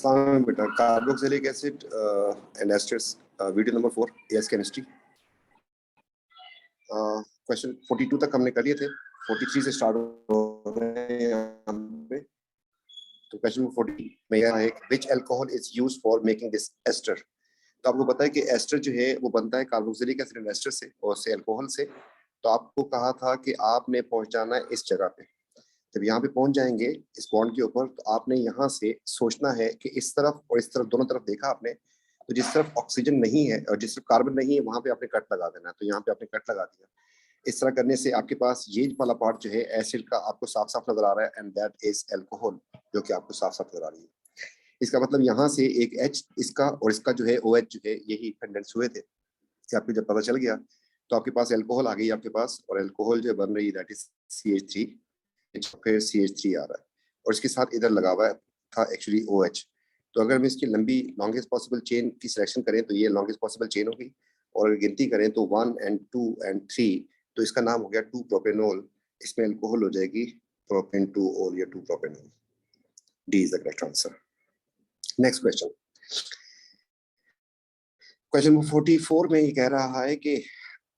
अस्सलाम बेटा, carboxylic acid and asters, video number 4 S chemistry. Question 42 तक हमने कर लिए थे, 43 से स्टार्ट हो रहे हैं यहाँ पे। तो क्वेश्चन 40 में यह है which alcohol is used for making this ester. तो आपको पता है कि एस्टर जो है वो बनता है कार्बोक्सिलिक एसिड एंड एस्टर से और से अल्कोहल से। तो आपको कहा था कि आपने पहुंच जाना है इस जगह पे। जब यहाँ पे पहुंच जाएंगे इस बॉन्ड के ऊपर, तो आपने यहाँ से सोचना है कि इस तरफ और इस तरफ दोनों तरफ देखा आपने, तो जिस तरफ ऑक्सीजन नहीं है और जिस तरफ कार्बन नहीं है वहां पे आपने कट लगा देना है। तो यहाँ पे आपने कट लगा दिया। इस तरह करने से आपके पास ये वाला पार्ट जो है एसिड का आपको साफ साफ नजर आ रहा है, एंड दैट इज अल्कोहल, जो कि आपको साफ साफ नजर आ रही है। इसका मतलब यहाँ से एक H इसका और इसका जो है OH जो है यही कंडेंस हुए थे। कि आपको जब पता चल गया तो आपके पास अल्कोहल आ गई आपके पास, और अल्कोहल जो बन रही है दैट इज CH3, फिर CH3 आ रहा है और इसके साथ इधर लगा हुआ था एक्चुअली OH। तो अगर हम इसकी लंबी लॉन्गेस्ट पॉसिबल चेन की सिलेक्शन करें तो ये लॉन्गेस्ट पॉसिबल चेन होगी, और अगर गिनती करें तो 1 and 2 and 3, तो इसका नाम हो गया 2 प्रोपेनॉल। इसमें अल्कोहल हो जाएगी प्रोपेन 2 या 2 propanol. D is the correct answer. Next question, question 44 में ये कह रहा है कि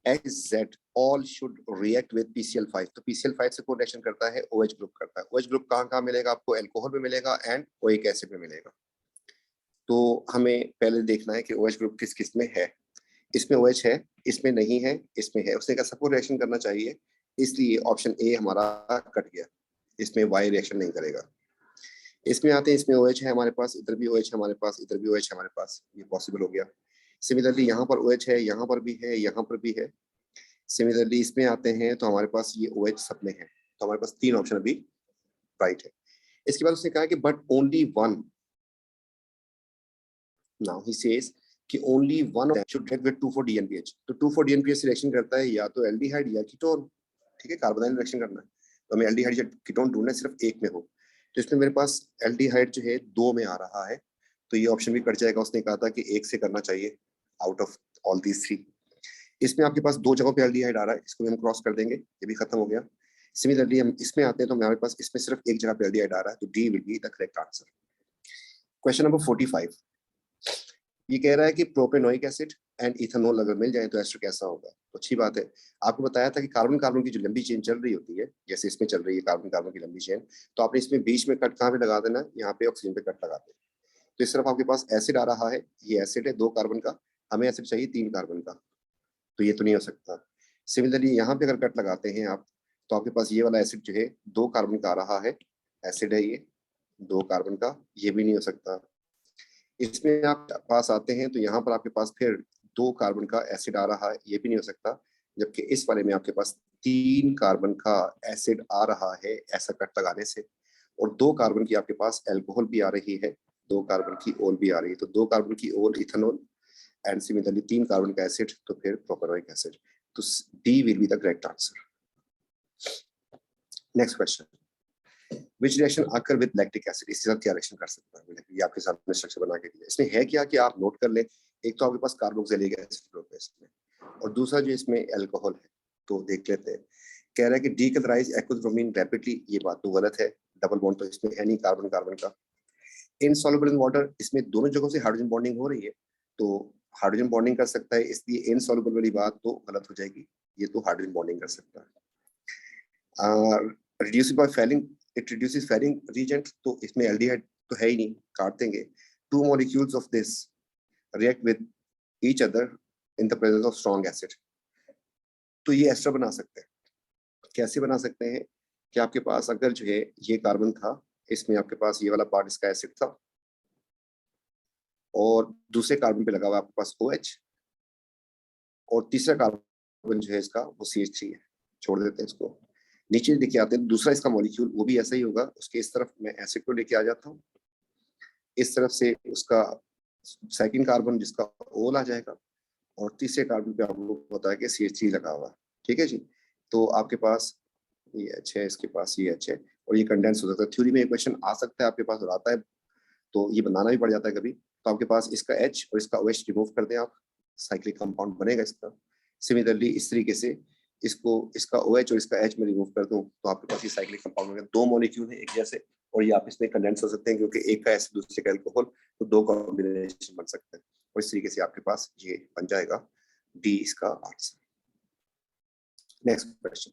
XZ all should react with PCl5। तो PCl5 से कौन रिएक्शन करता है? OH ग्रुप करता है। OH ग्रुप कहाँ कहाँ मिलेगा आपको? अल्कोहल में मिलेगा एंड ओइक एसिड में मिलेगा। तो हमें पहले देखना है कि OH ग्रुप किस किस में है। इसमें OH है, इसमें नहीं है, इसमें है। उसने कहा सबको रिएक्शन करना चाहिए, इसलिए ऑप्शन ए हमारा कट गया। इसमें Y रिएक्शन नहीं करेगा। इसमें आते हैं, इसमें OH है हमारे पास, इधर भी OH है हमारे पास, इधर भी OH है हमारे पास, ये पॉसिबल हो गया। सिमिलरली यहाँ पर OH है, यहाँ पर भी है, यहाँ पर भी है। सिमिलरली इसमें आते हैं तो हमारे पास ये OH सब में है। तो हमारे पास 3 ऑप्शन अभी राइट है। इसके बाद उसने कहा कि but only one, now he says कि only one of them should react with 2,4-DNPH। तो 2,4-DNPH से रिएक्शन करता है या तो एल्डिहाइड या कीटोन। ठीक है, कार्बोनाइल रिएक्शन करना है तो हमें एल्डिहाइड या कीटोन ढूंढना है, सिर्फ एक में हो। तो इसमें मेरे पास एल्डिहाइड जो है 2 में आ रहा है, तो ये ऑप्शन भी कट जाएगा। उसने कहा था कि एक से करना चाहिए आउट ऑफ ऑल दीज 3। इसमें आपके पास 2 जगहों पे एल्डिहाइड आ रहा है, इसको भी हम क्रॉस कर देंगे, ये भी खत्म हो गया। सिमिलरली हम इसमें आते हैं तो हमारे पास इसमें सिर्फ एक जगह पे एल्डिहाइड आ रहा है, तो D will be the correct answer. Question number 45, ये कह रहा है कि प्रोपेनोइक एसिड एंड इथेनॉल अगर मिल जाए तो एस्टर कैसा होगा। तो अच्छी बात है, आपको बताया था कि कार्बन कार्बन की जो लंबी चेन चल रही होती है, जैसे इसमें चल रही है कार्बन कार्बन की लंबी चेन, तो आपने इसमें बीच में कट कहाँ पे लगा देना, यहाँ पे ऑक्सीजन पे कट लगाते हैं। तो इस तरफ आपके पास एसिड आ रहा है, ये एसिड है 2 कार्बन का, हमें एसिड चाहिए 3 कार्बन का, तो ये तो नहीं हो सकता। सिमिलरली यहाँ पे अगर कट लगाते हैं आप, तो आपके पास ये वाला एसिड जो है 2 कार्बन का आ रहा है, एसिड है ये 2 कार्बन का, ये भी नहीं हो सकता। इसमें आप पास आते हैं तो यहाँ पर आपके पास फिर 2 कार्बन का एसिड आ रहा है, ये भी नहीं हो सकता। जबकि इस वाले में आपके पास 3 कार्बन का एसिड आ रहा है ऐसा कट लगाने से, और 2 कार्बन की आपके पास अल्कोहल भी आ रही है, 2 कार्बन की ओल भी आ रही है। तो 2 कार्बन की ओल इथेनॉल एंड सिमिलरली 3 कार्बन का एसिड, तो फिर प्रोपेनोइक एसिड। तो D will be the correct answer. Next question, which reaction occur with lactic acid. इसके साथ क्या रिएक्शन कर सकता है, ये आपके सामने स्ट्रक्चर बना के दिया। इसमें है क्या कि आप नोट कर ले, एक तो आपके पास कार्बोक्सिलिक एसिड ग्रुप है इसमें, और दूसरा जो इसमें अल्कोहल है। तो देख लेते हैं, कह रहा है कि डीकलराइज एक्वाब्रोमीन रैपिडली, ये बात तो गलत है। डबल बॉन्ड तो इसमें है नहीं कार्बन कार्बन का। इनसॉल्युबल इन वाटर, इसमें दोनों जगहों से हाइड्रोजन बॉन्डिंग हो रही है, तो हाइड्रोजन बॉन्डिंग कर सकता है, इसलिए इनसॉल्युबल वाली बात तो गलत हो जाएगी, ये तो हाइड्रोजन बॉन्डिंग कर सकता है। Reducing by Fehling, it reduces Fehling reagent, तो इसमें एल्डिहाइड तो है ही नहीं, काट देंगे। 2 molecules of this react with each other in the presence of strong acid, तो ये एस्टर बना सकते हैं। कैसे बना सकते हैं कि आपके पास अगर जो है ये कार्बन था, इसमें आपके पास ये वाला पार्ट इसका एसिड था, और दूसरे कार्बन पे लगा हुआ आपके पास OH, और तीसरा कार्बन जो है इसका वो CH3 है। छोड़ देते हैं इसको, नीचे लेके आते हैं, दूसरा इसका मॉलिक्यूल वो भी ऐसा ही होगा। उसके इस तरफ मैं एसिड को लेके आ जाता हूँ, इस तरफ से उसका सेकंड कार्बन जिसका ओल आ जाएगा, और तीसरे कार्बन पे आपको पता है कि CH3 लगा हुआ है। ठीक है जी, तो आपके पास ये H है, इसके पास ये H है, और ये कंडेंस हो सकता है। थ्योरी में एक क्वेश्चन आ सकता है आपके पास, और आता है, तो ये बनाना भी पड़ जाता है कभी। तो आपके पास इसका H और इसका OH रिमूव कर दें आप, साइक्लिक कंपाउंड बनेगा इसका। सिमिलरली इस तरीके से इसको इसका OH और इसका H में रिमूव कर दूं तो आपके पास ये साइक्लिक कंपाउंड हो गया। दो मॉलिक्यूल है एक जैसे और ये आपस में कंडेंस हो सकते हैं क्योंकि एक का एसिड दूसरे का अल्कोहल, तो दो कॉम्बिनेशन बन सकते हैं और इस तरीके से आपके पास ये बन जाएगा डी इसका answer. Next question,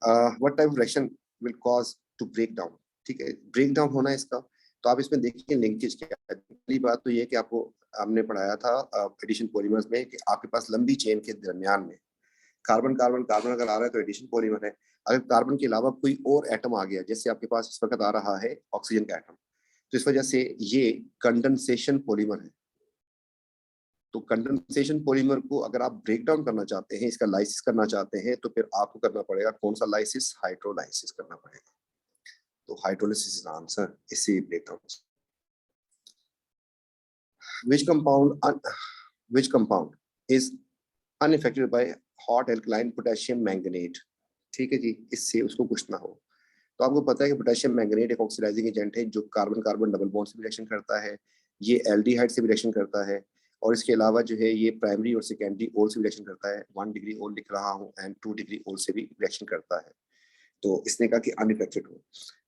what type of reaction will cause to break down. ठीक है, ब्रेक डाउन होना है इसका, तो आप इसमें देखिए लिंकेज क्या है। पहली बात तो ये कि आपको हमने पढ़ाया था एडिशन पॉलीमर्स में कि आपके पास लंबी चेन के दरमियान में कार्बन कार्बन कार्बन अगर आ रहा है तो एडिशन पॉलीमर है। अगर कार्बन के अलावा कोई और एटम आ गया, जैसे आपके पास इस वक्त आ रहा है ऑक्सीजन का एटम, तो इस वजह से ये कंडेंसेशन पॉलीमर है। तो कंडेंसेशन पॉलीमर को अगर आप ब्रेक डाउन करना चाहते हैं, इसका लाइसिस करना चाहते हैं, तो फिर आपको करना पड़ेगा कौन सा लाइसिस, हाइड्रोलाइसिस करना पड़ेगा। तो हाइड्रोलाइसिस इज आंसर, इससे break down. which compound is unaffected by hot alkaline potassium manganate. ठीक है जी, इससे उसको पूछना हो तो आपको पता है कि पोटेशियम मैंगनेट एक ऑक्सीडाइजिंग एजेंट है जो कार्बन कार्बन डबल बॉन्ड से भी रिएक्शन करता है, ये एल्डिहाइड से भी रिएक्शन करता है और इसके अलावा जो है ये प्राइमरी और सेकेंडरी ओल से भी रिएक्शन करता है। 1 डिग्री ओल लिख रहा हूँ एंड 2 डिग्री ओल से भी रिएक्शन करता है। तो इसने कहा कि अनइफेक्टेड हो,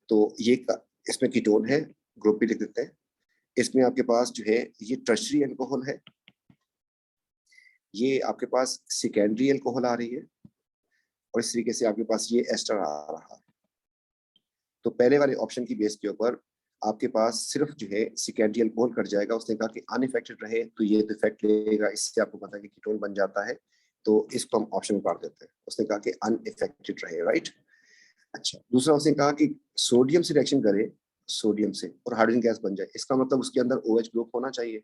तो ये इसमें कीटोन है, ग्रुप भी लिख देते हैं। इसमें आपके पास जो है ये टर्शरी अल्कोहल है, ये आपके पास सेकेंडरी अल्कोहल आ रही है और इस तरीके से आपके पास ये एस्टर आ रहा है। तो पहले वाले ऑप्शन की बेस के ऊपर आपके पास सिर्फ जो है सेकेंडरी अल्कोहल कट जाएगा। उसने कहा कि अनइफेक्टेड रहे तो ये तो इफेक्ट लेगा, इससे आपको पता है कि कीटोन बन जाता है, तो इसको हम ऑप्शन काट देते हैं। उसने कहा कि अनइफेक्टेड रहे, राइट। अच्छा, दूसरा उसने कहा कि सोडियम से रिएक्शन करे, सोडियम से और हाइड्रोजन गैस बन जाए, इसका मतलब उसके अंदर OH ग्रुप होना चाहिए।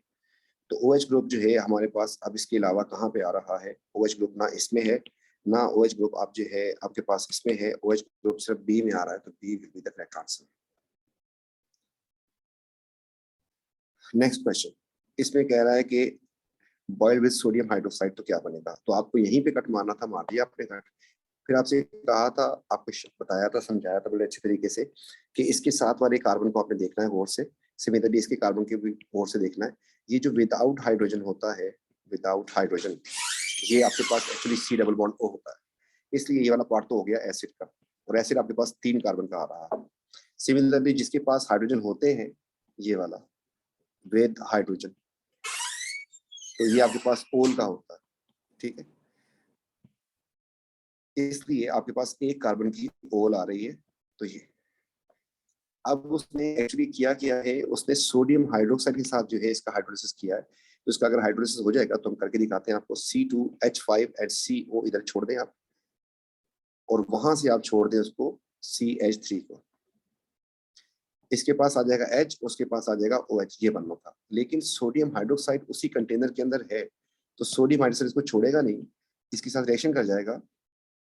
तो OH ग्रुप जो है हमारे पास अब इसके अलावा कहाँ पे आ रहा है, OH ग्रुप ना इसमें है ना OH ग्रुप आप जो है आपके पास इसमें है, OH ग्रुप सिर्फ बी में आ रहा है, तो B will be the correct answer. Next question, इसमें कह रहा है कि बॉयल विद सोडियम हाइड्रोक्साइड तो क्या बनेगा, तो आपको यहीं पे कट मारना था, मार दिया आपने कट। फिर आपसे कहा था, आपको बताया था, समझाया था बड़े अच्छे तरीके से कि इसके साथ वाले कार्बन को आपने देखना है गौर से, सिमिलरली इसके कार्बन के भी गौर से देखना है। ये जो विदाउट हाइड्रोजन होता है, विदाउट हाइड्रोजन, ये आपके पास actually C double bond O होता है, इसलिए ये वाला पार्ट तो हो गया एसिड का, और एसिड आपके पास 3 कार्बन का आ रहा है। सिमिलरली जिसके पास हाइड्रोजन होते हैं, ये वाला विद हाइड्रोजन, तो ये आपके पास ओल का होता है, ठीक है। इसलिए आपके पास एक कार्बन की ओल आ रही है, तो ये अब उसने एक्चुअली क्या है, उसने सोडियम हाइड्रोक्साइड के साथ जो है इसका हाइड्रोलिसिस किया है। तो इसका अगर हाइड्रोलिसिस हो जाएगा तो हम करके दिखाते हैं आपको। C2H5 एंड CO इधर छोड़ दें आप, और वहां से आप छोड़ दें उसको CH3 को, इसके पास आ जाएगा H, उसके पास आ जाएगा OH, ये बनना था। लेकिन सोडियम हाइड्रोक्साइड उसी कंटेनर के अंदर है, तो सोडियम हाइड्रोक्साइड इसको छोड़ेगा नहीं, इसके साथ रिएक्शन कर जाएगा।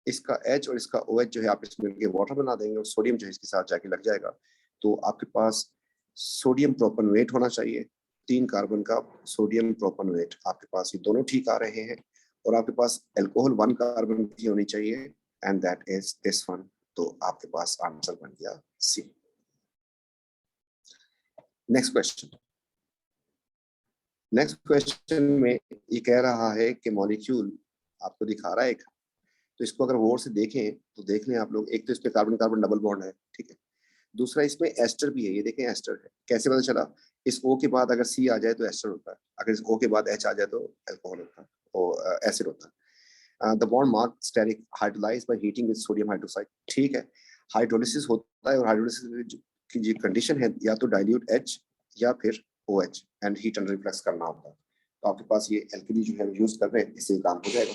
इसका H और इसका OH जो है आप इसमें मिलकर वाटर बना देंगे और सोडियम जो है इसके साथ जाके लग जाएगा। तो आपके पास सोडियम प्रोपनवेट होना चाहिए, 3 कार्बन का सोडियम प्रोपनवेट आपके पास, ये दोनों ठीक आ रहे हैं। और आपके पास अल्कोहल 1 कार्बन की होनी चाहिए and that is this one. तो आपके पास आंसर बन गया C। Next question, next question में ये कह रहा है कि मॉलिक्यूल आपको दिखा रहा है एक, तो इसको अगर गौर से देखें तो देख लें आप लोग। एक तो इस पे कार्बन कार्बन डबल बॉन्ड है, ठीक है। दूसरा इसमें एस्टर भी है, ये देखें एस्टर है। कैसे पता चला, इस O के बाद अगर C आ जाए तो एस्टर होता है, अगर इस O के बाद H आ जाए तो अल्कोहल होता है और एसिड होता है। The bond mark steric hydrolyse by heating with sodium hydroxide, ठीक है। हाइड्रोलिसिस होता है और हाइड्रोलिसिस की जो कंडीशन है या तो डाइल्यूट H या फिर OH and heat and reflux करना होता है। तो आपके पास ये एल्केनी जो है यूज कर रहे हैं, इससे काम हो जाएगा।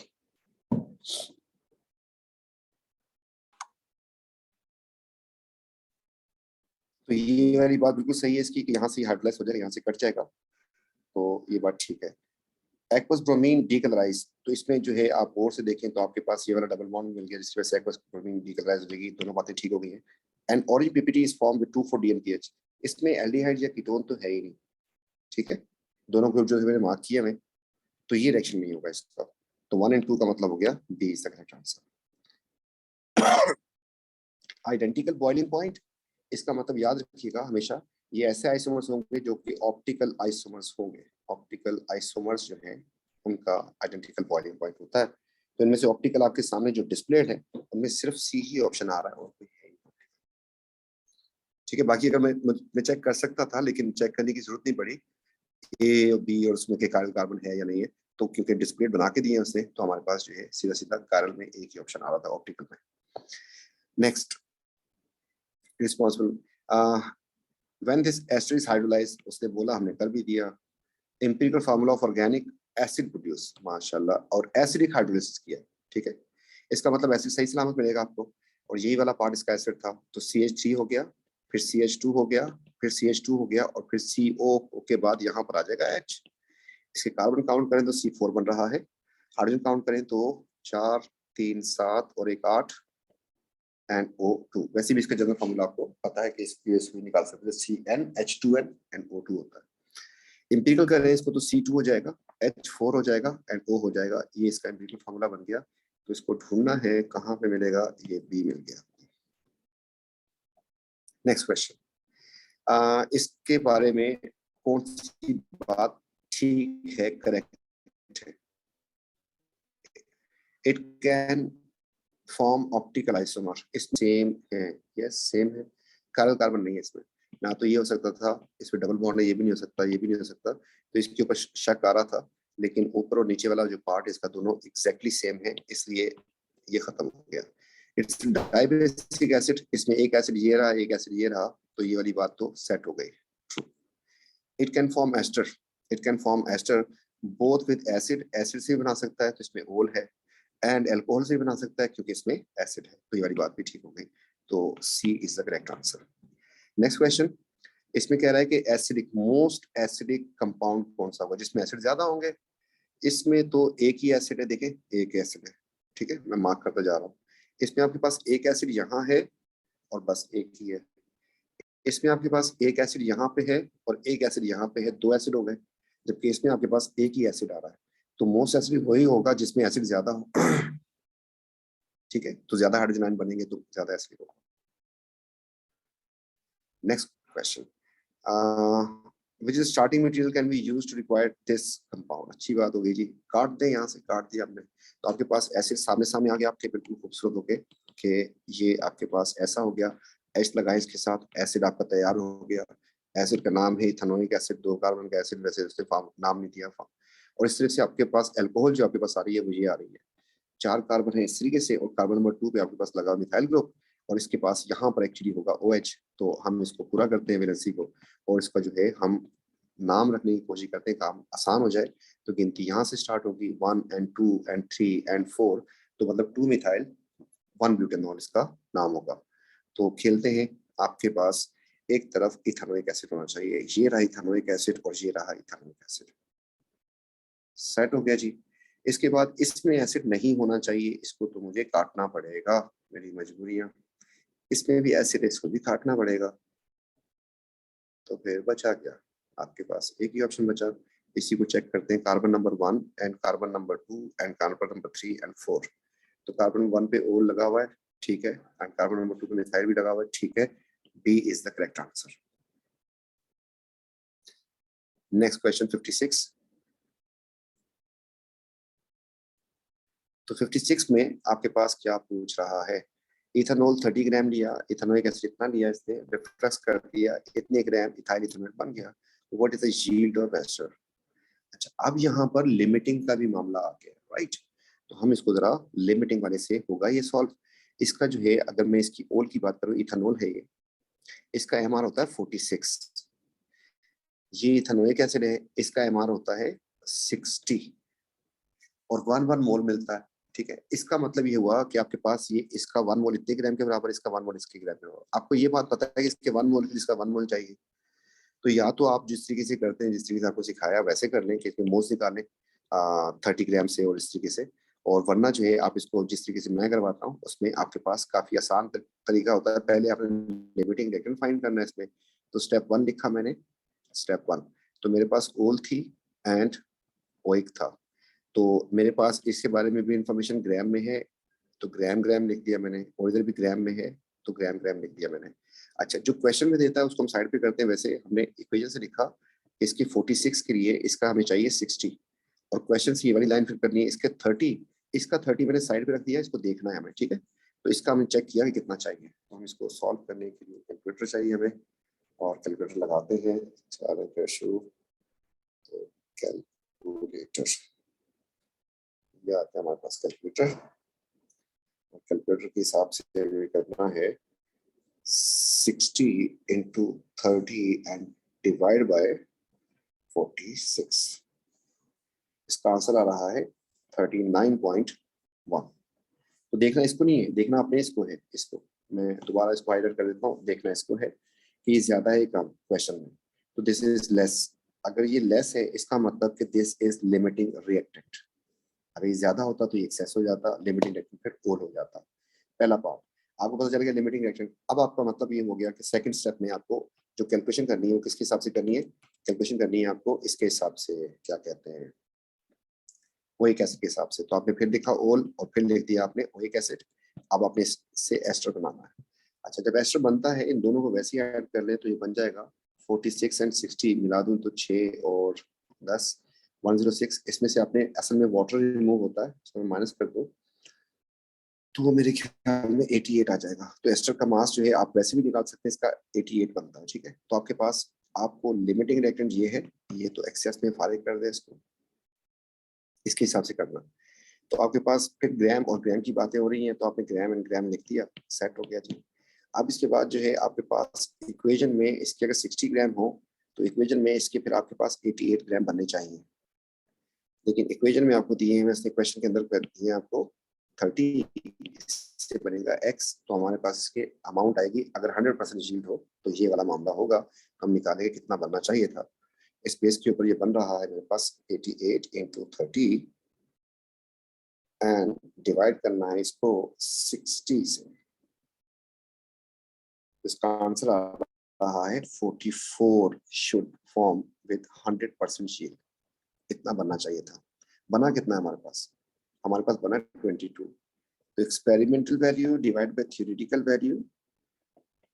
तो ये वाली बात बिल्कुल सही है इसकी कि यहाँ से हाइड्रोलाइज हो जाएगा, यहाँ से कट जाएगा, तो ये बात ठीक है। एक्वस ब्रोमीन डीकलराइज, तो इसमें जो है आप और से देखें तो आपके पास ये वाला डबल बॉन्ड मिल गया, जिसकी वजह से एक्वस ब्रोमीन डीकलराइज हो जाएगी, दोनों बातें ठीक हो गई हैं। And orange PPT is form with 2,4-DNPH, इसमें एल्डिहाइड या कीटोन तो है ही नहीं, ठीक है। दोनों ग्रुप जो मैंने मार्क किए हैं, तो ये रिएक्शन नहीं होगा इसका। तो 1 एंड 2 का मतलब हो गया B is the correct answer. Identical boiling point, इसका मतलब याद रखिएगा हमेशा, ये ऐसे आइसोमर्स होंगे जो कि ऑप्टिकल आइसोमर्स होंगे। ऑप्टिकल आइसोमर्स जो हैं उनका आइडेंटिकल बॉइलिंग पॉइंट होता है। तो इनमें से ऑप्टिकल आपके सामने जो डिस्प्लेड है उनमें सिर्फ सी ही ऑप्शन आ रहा है और कोई है ही नहीं। ठीक है, बाकी अगर मैं चेक कर सकता था, लेकिन चेक करने की जरूरत नहीं पड़ी ए और बी और उसमें के कायरल कार्बन है या नहीं है, तो क्योंकि डिस्प्ले बना के दिए उसने, तो हमारे पास जो है सीधा सीधा कायरल में एक ही ऑप्शन आ रहा था ऑप्टिकल में। Next, responsible when this ester is hydrolysed, उसने बोला, हमने कर भी दिया। Empirical formula of organic acid produce, माशाल्लाह, और एसिडिक हाइड्रोलिसिस किया। ठीक है, इसका मतलब एसिड सही सलामत मिलेगा आपको, और यही वाला पार्ट इसका एसिड था, तो CH3 हो गया, फिर CH2 हो गया, फिर CH2 हो गया, और फिर CO के बाद यहाँ पर आ जाएगा H। इसके कार्बन काउंट करें तो C4 बन रहा है, हाइड्रोजन काउंट करें तो 4 3 7 और 1 8 NO2। वैसे भी इसका जनरल फार्मूला आपको पता है कि इसकी भी निकाल सकते हैं, CnH2n NO2 होता है। इंपीरिकल करें इसको तो C2 हो जाएगा, H4 हो जाएगा, NO हो जाएगा। ये इसका इंपीरिकल फार्मूला बन गया। तो इसको ढूंढना है कहाँ पे मिलेगा, ये B मिल गया। नेक्स्ट क्वेश्चन, इसके बारे में कौन सी बात ठीक है, करेक्ट है? It can form optical isomer, इस सेम है, यस सेम है। कायरल कार्बन नहीं है इसमें, ना तो ये हो सकता था, इसमें डबल बॉन्ड है, ये भी नहीं हो सकता, ये भी नहीं हो सकता, तो इसके ऊपर शक आ रहा था, लेकिन ऊपर और नीचे वाला जो पार्ट है इसका दोनों एग्जैक्टली सेम है, इसलिए ये खत्म हो गया। इट्स डाइबेसिक एसिड, इसमें एक एसिड ये रहा, एक एसिड ये रहा, तो ये वाली बात तो सेट हो गई, true. It can form ester, it can form ester both with acid, acid से बना सकता है तो इसमें ओल है, एंड अल्कोहल से बना सकता है क्योंकि इसमें एसिड है, तो ये वाली बात भी ठीक हो गई, तो C is the correct answer. Next question, इसमें कह रहा है कि एसिडिक, मोस्ट एसिडिक कंपाउंड कौन सा होगा जिसमें एसिड ज्यादा होंगे? इसमें तो एक ही एसिड है, देखें एक एसिड है, ठीक है, मैं मार्क करता जा रहा हूँ। इसमें आपके पास एक एसिड यहाँ है और बस एक ही है। इसमें आपके पास एक एसिड यहाँ पे है और एक एसिड यहाँ पे है, दो एसिड हो गए, जबकि इसमें आपके पास एक ही एसिड आ रहा है, तो मोस्ट एसिड वही होगा जिसमें एसिड ज्यादा हो। ठीक है, तो ज्यादा हाइड्रोजन आयन बनेंगे तो ज्यादा एसिड होगा। Next question, which is starting material can be used to require this compound। अच्छी बात हो गई जी, काट दें, यहाँ से काट दिया हमने, तो आपके पास एसिड सामने सामने आ गया आपके, बिल्कुल खूबसूरत होके कि ये आपके पास ऐसा हो गया, एच लगाए इसके साथ, एसिड आपका तैयार हो गया। एसिड का नाम है इथेनोइक एसिड, 2 कार्बन का एसिड, वैसे उसने नाम नहीं दिया। और इस तरह से आपके पास एल्कोहल जो आपके पास आ रही है वो ये आ रही है, 4 कार्बन है इस तरीके से, और कार्बन नंबर 2 पे आपके पास लगा मिथाइल ग्रुप, और इसके पास यहाँ पर एक्चुअली होगा OH। तो हम इसको पूरा करते हैं वैलेंसी को, और इसका जो है हम नाम रखने की कोशिश करते हैं, काम आसान हो जाए। तो गिनती यहाँ से स्टार्ट होगी, 1 and 2 and 3 and 4, तो मतलब 2 मिथाइल 1 ब्यूटेनॉल इसका नाम होगा। तो खेलते हैं, आपके पास एक तरफ इथेनोइक एसिड होना चाहिए, ये रहा इथेनोइक एसिड और ये रहा इथेनोइक एसिड, सेट हो गया जी। इसके बाद इसमें एसिड नहीं होना चाहिए, इसको तो मुझे काटना पड़ेगा, मेरी मजबूरियां। इसमें भी एसिड है, इसको भी काटना पड़ेगा, तो फिर बचा क्या, आपके पास एक ही ऑप्शन बचा। इसी को चेक करते हैं, carbon number 1 and carbon number 2 and carbon number 3 and 4। तो कार्बन 1 पे ओल लगा हुआ है, ठीक है, एंड कार्बन नंबर 2 पे मिथाइल भी लगा हुआ है, ठीक है, B is the correct answer. Next question 56। तो 56 में आपके पास क्या पूछ रहा है? इथेनॉल 30 ग्राम लिया, इथेनोइक एसिड इतना लिया, इसने रिफ्लेक्स कर दिया, इतने ग्राम इथाइल इथेनॉल बन गया, what is the yield of ester? अच्छा, अब यहाँ पर लिमिटिंग का भी मामला आ गया, राइट? तो हम इसको जरा लिमिटिंग वाले से होगा ये सॉल्व। इसका जो है, अगर मैं इसकी ओल की बात करूँ, इथेनॉल है ये, इसका एमआर होता है 46, ये इथेनोइक एसिड है, इसका एमआर होता है 60, और 1 मोल मिलता है। ठीक है, इसका मतलब ये हुआ कि आपके पास ये, इसका 1 मोल इतने ग्राम के बराबर, इसका 1 मोल इसके ग्राम के बराबर। आपको ये बात पता है कि इसके 1 मोल, इसका 1 मोल चाहिए, तो या तो आप जिस तरीके से करते हैं, जिस तरीके से आपको सिखाया वैसे कर लें कि इसमें मोल्स निकालें 30 ग्राम से और इस तरीके से, और वरना जो है आप इसको जिस तरीके से मैं करवाता हूँ उसमें आपके पास काफी आसान तरीका होता है। पहले आपने लिमिटिंग रिएक्टेंट फाइंड करना है इसमें, तो स्टेप 1 लिखा मैंने, स्टेप 1, तो मेरे पास ओल थी एंड ओइक था, तो मेरे पास इसके बारे में भी इंफॉर्मेशन ग्राम में है, तो ग्राम ग्राम लिख दिया मैंने, और इधर भी ग्राम में है तो ग्राम ग्राम लिख दिया मैंने। अच्छा, जो क्वेश्चन में देता है उसको हम साइड पे करते हैं। वैसे हमने इक्वेशन से लिखा, इसकी 46 के लिए इसका हमें चाहिए 60, और क्वेश्चन से ये वाली लाइन फिर करनी है, इसके 30 इसका 30 मैंने साइड पे रख दिया, इसको देखना है हमें, ठीक है। तो इसका हमने चेक किया कि कितना चाहिए, तो हम इसको सॉल्व करने के लिए कैलकुलेटर चाहिए हमें, और कैलकुलेटर लगाते हैं। शुरू, तो कैलकुलेटर, ये आता है हमारे पास कैलकुलेटर। कैलकुलेटर के हिसाब से हमें करना है 60 इंटू 30 एंड डिवाइड बाय 46। इसका आंसर आ रहा है 39.1। तो देखना इसको नहीं है, देखना अपने इसको है। इसको मैं दोबारा इसको हाईलाइट कर देता हूँ, देखना इसको है कि ज्यादा है कम क्वेश्चन में, तो दिस इज लेस। अगर ये लेस है इसका मतलब कि दिस इज लिमिटिंग रिएक्टेंट। अगर ये ज्यादा होता तो ये एक्सेस हो जाता, लिमिटिंग रिएक्टेंट फिर ओल हो जाता। पहला पार्ट आपको पता चल गया लिमिटिंग रिएक्टेंट। अब आपका मतलब ये हो गया कि सेकंड स्टेप में आपको जो कैलकुलेशन करनी है वो किसके हिसाब से करनी है, कैलकुलेशन करनी है आपको इसके हिसाब से, क्या कहते हैं, ओइक एसिड के हिसाब से। तो आपने फिर लिखा ओल और फिर लिख दिया आपने ओइक एसिड। अब आपने इससे एस्टर बनाना है। अच्छा, जब एस्टर बनता है इन दोनों को वैसे ही ऐड कर ले तो ये बन जाएगा 46 एंड 60 मिला दूं तो 6 और 10 106। इसमें से आपने असल में वाटर रिमूव होता है, इसमें माइनस कर दो तो वो मेरे ख्याल में 88 आ जाएगा। तो एस्टर का मास जो है आप वैसे भी निकाल सकते हैं, इसका 88 बनता है, ठीक है। तो आपके पास आपको लिमिटिंग रिएक्टेंट ये है, ये तो एक्सेस में फारिग कर दे इसको, इसके हिसाब से करना। तो आपके पास फिर ग्राम और ग्राम की बातें हो रही हैं, तो आपने ग्राम एंड ग्राम लिख दिया, सेट हो गया जी। अब इसके बाद जो है आपके पास इक्वेशन में इसके अगर 60 ग्राम हो तो इक्वेशन में इसके फिर आपके पास 88 ग्राम बनने चाहिए। लेकिन इक्वेशन में आपको दिए हैं, वैसे क्वेश्चन के अंदर कर दिए हैं आपको 30 से बनेगा x, तो हमारे पास इसके अमाउंट आएगी। अगर 100% यील्ड हो तो ये वाला मामला होगा, हम निकालेंगे कितना बनना चाहिए था। इस बेस के ऊपर ये बन रहा है मेरे पास 88 इंटू 30 एंड डिवाइड करना है इसको 60 से। इसका आंसर आ रहा है 44 शुड फॉर्म विद 100% शील्ड। इतना बनना चाहिए था। बना कितना है हमारे पास? हमारे पास बना 22। तो experimental value divide by theoretical value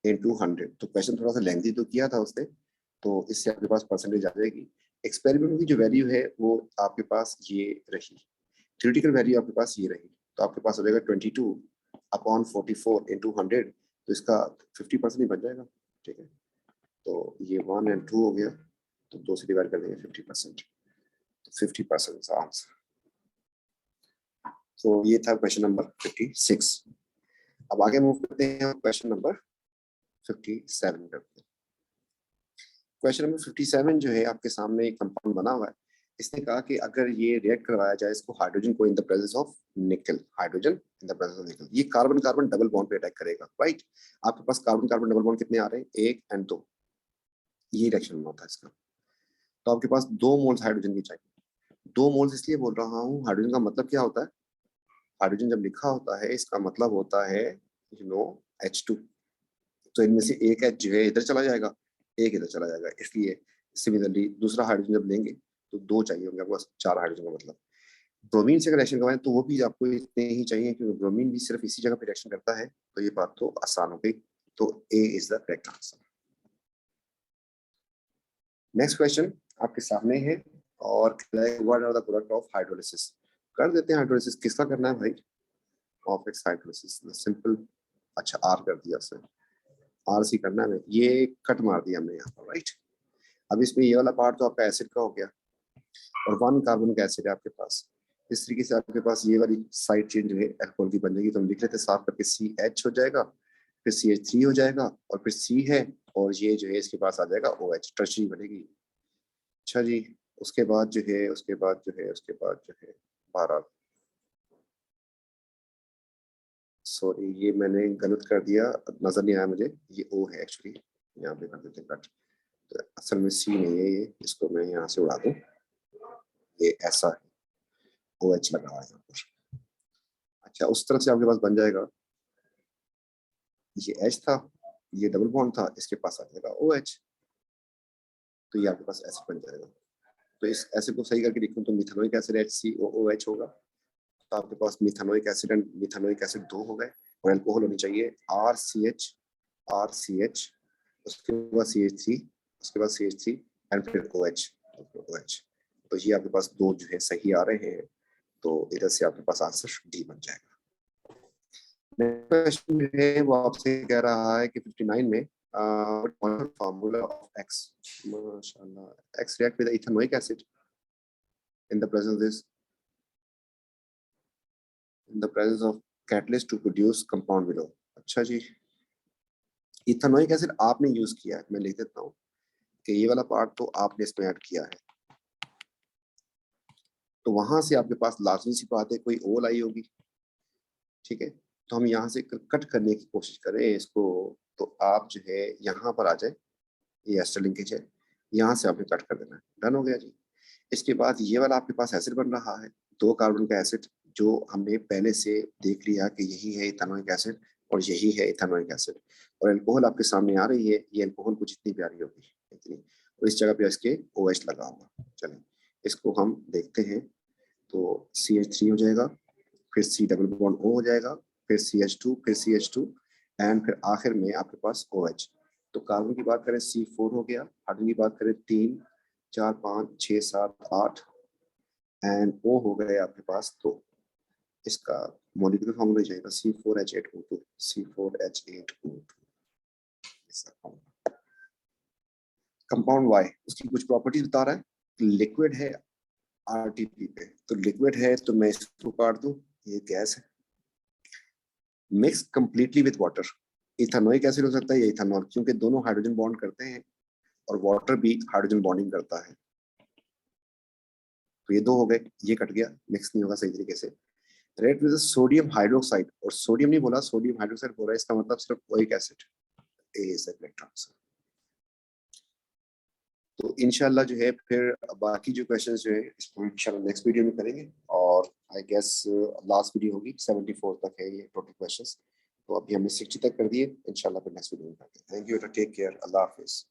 into 100। तो क्वेश्चन थोड़ा सा लेंथी तो किया था उसने, तो इससे आपके पास परसेंटेज आ जाएगी। एक्सपेरिमेंट की जो वैल्यू है वो आपके पास ये रही, थ्योरेटिकल वैल्यू आपके पास ये रही, तो आपके पास हो जाएगा 22 अपॉन 44 इंटू 100। तो इसका 50% ही बन जाएगा, ठीक है। तो ये 1 एंड 2 हो गया, तो 2 से डिवाइड कर देंगे 50%, तो 50% आंसर। तो ये था क्वेश्चन नंबर 56। अब आगे मूव करते हैं, क्वेश्चन नंबर 57 करते हैं। क्वेश्चन नंबर 57 जो है आपके सामने एक कंपाउंड बना हुआ है। इसने कहा कि अगर ये रिएक्ट करवाया जाए इसको हाइड्रोजन को इन द प्रेजेंस ऑफ निकल, hydrogen in the presence of निकल, ये कार्बन कार्बन डबल बॉन्ड पे अटैक करेगा, राइट। आपके पास कार्बन कार्बन डबल बॉन्ड कितने आ रहे हैं? 1 एंड 2, ये रिएक्शन होता है इसका। तो आपके पास 2 मोल्स हाइड्रोजन की चाहिए। 2 मोल्स इसलिए बोल रहा हूँ, हाइड्रोजन का मतलब क्या होता है? हाइड्रोजन जब लिखा होता है इसका मतलब होता है H2। तो इनमें से एक H जो है इधर चला जाएगा, एक इधर चला जाएगा, इसलिए सिमिलरली दूसरा हाइड्रोजन जब लेंगे तो 2 चाहिए होंगे आपको, 4 हाइड्रोजन का मतलब। ब्रोमीन से अगर रिएक्शन करवाएं तो वो भी आपको इतने ही चाहिए, क्योंकि ब्रोमीन भी सिर्फ इसी जगह पे रिएक्शन करता है। तो ये बात तो आसान हो गई, तो A is the correct answer. Next question आपके सामने है, और what are the product of hydrolysis. कर देते हैं हाइड्रोलिसिस, किसका करना है भाई? Of its hydrolysis, simple. अच्छा, आर कर दिया उसने, आर सी करना है, ये कट मार दिया हमने यहाँ पर, राइट। अब इसमें ये वाला पार्ट तो आपका एसिड का हो गया, और 1 कार्बनिक एसिड है आपके पास। इस तरीके से आपके पास ये वाली साइड चेन जो है अल्कोहल की बन जाएगी। तो हम लिख लेते हैं साफ करके, CH हो जाएगा, फिर CH3 हो जाएगा, और फिर C है, और ये जो है इसके पास आ जाएगा OH, टर्शरी बनेगी। अच्छा जी, उसके बाद जो है बहरहाल सॉरी ये मैंने गलत कर दिया, नजर नहीं आया मुझे, ये O है एक्चुअली, यहाँ पे कर देते हैं कट। तो असल में C नहीं है ये, इसको मैं यहाँ से उड़ा दूं, ये ऐसा है, OH लगा हुआ है यहाँ पर। अच्छा, उस तरफ से आपके पास बन जाएगा, ये H था, ये डबल बॉन्ड था, इसके पास आ जाएगा OH, तो ये आपके पास एसिड बन जाएगा। तो इस एसिड को सही करके लिखूं तो मिथानोइक एसिड HCOOH होगा। तो आपके पास मिथानोइक एसिड एंड मिथानोइक एसिड 2 हो गए, और अल्कोहल होनी चाहिए RCH, उसके बाद CH3, उसके बाद CH3 एंड फिर OH। तो ये आपके पास 2 जो है सही आ रहे हैं। तो इधर से आपके पास आंसर डी बन जाएगा। नेक्स्ट क्वेश्चन है वो आपसे कह रहा है कि 59 में formula of X, mashallah, X react with ethanoic acid in the presence of catalyst to produce compound below। अच्छा जी, इथेनोइक एसिड आपने यूज किया है, मैं लिख देता हूँ कि ये वाला पार्ट तो आपने इसमें ऐड किया है, तो वहां से आपके पास लाजमी सी बात है कोई ओल आई होगी, ठीक है। तो हम यहाँ से कट करने की कोशिश करें इसको, तो आप जो है यहाँ पर आ जाए, ये एस्टर लिंकेज है, यहाँ से आपने कट कर देना है, डन हो गया जी। इसके बाद ये वाला आपके पास एसिड बन रहा है, 2 कार्बन का एसिड, जो हमने पहले से देख लिया कि यही है इथेनोइक एसिड और यही है इथेनोइक एसिड, और अल्कोहल आपके सामने आ रही है, ये अल्कोहल कुछ इतनी प्यारी होगी इतनी, और इस जगह पे इसके OH लगा होगा। चलें इसको हम देखते हैं, तो CH3 हो जाएगा, फिर C डबल बॉन्ड O हो जाएगा, फिर CH2, फिर CH2 एंड फिर आखिर में आपके पास OH। तो कार्बन की बात करें C4 हो गया, हाइड्रोजन की बात करें 3 4 5 6 7 8 एंड O हो गए आपके पास 2। इसका मॉलिक्यूलर फॉर्मूला जाएगा C4H8O2, C4H8O2। कंपाउंड Y उसकी कुछ प्रॉपर्टीज बता रहा है, लिक्विड है RTP पे, तो लिक्विड है तो मैं इसको काट दूं, ये गैस है, mix completely with water, ethanoic acid हो सकता है या इथेनॉल, क्योंकि दोनों हाइड्रोजन बॉन्ड करते हैं और वाटर भी हाइड्रोजन बॉन्डिंग करता है। तो ये 2 हो गए, ये कट गया, मिक्स नहीं होगा सही तरीके से। रेड विद सोडियम हाइड्रोक्साइड, और सोडियम नहीं बोला, सोडियम हाइड्रोक्साइड बोला, इसका मतलब सिर्फ oic acid, A is the correct answer. तो इंशाल्लाह जो है फिर बाकी जो क्वेश्चंस जो है इसको इंशाल्लाह नेक्स्ट वीडियो में करेंगे, और आई गेस लास्ट वीडियो होगी 74 तक है ये टोटल क्वेश्चंस, तो अभी हमने 60 तक कर दिए, इंशाल्लाह फिर नेक्स्ट वीडियो में करते हैं। थैंक यू, टेक केयर, अल्लाह हाफिज।